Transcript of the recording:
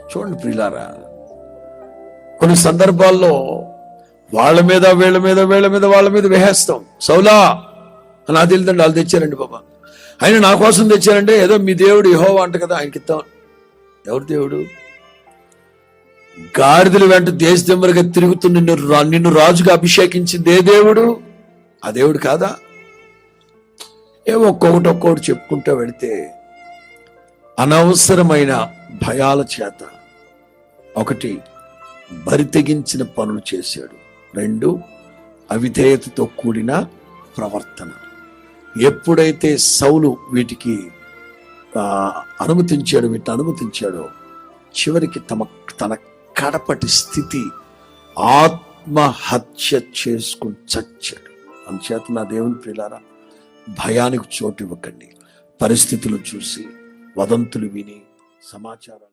చూడండి ప్రియులారా, కొన్ని సందర్భాల్లో వాళ్ళ మీద వీళ్ళ మీద వాళ్ళ మీద వేసేస్తాం. సౌలా నాకు తెలియదండి, వాళ్ళు తెచ్చారండి బాబా, ఆయన నా కోసం తెచ్చారంటే ఏదో మీ దేవుడు యెహోవా అంట కదా, ఆయనకి ఇద్దాం. ఎవరు దేవుడు? గాడిదలు వెంట దేశదిమ్మరిగా తిరుగుతూ నిన్ను రాజుగా అభిషేకించింది ఏ దేవుడు? ఆ దేవుడు కాదా? ఏమో ఒక్కొక్కటి చెప్పుకుంటూ వెళితే అనవసరమైన భయాల చేత ఒకటి బరి తెగించిన పనులు చేశాడు, 2 అవిధేయతతో కూడిన ప్రవర్తన. ఎప్పుడైతే సౌలు వీటిని అనుమతించాడో చివరికి తన కడపటి స్థితి ఆత్మహత్య చేసుకుని చచ్చాడు. అందుచేత నా దేవుని ప్రియులారా, భయానికి చోటు ఇవ్వకండి. పరిస్థితులు చూసి, వదంతులు విని, సమాచారాలు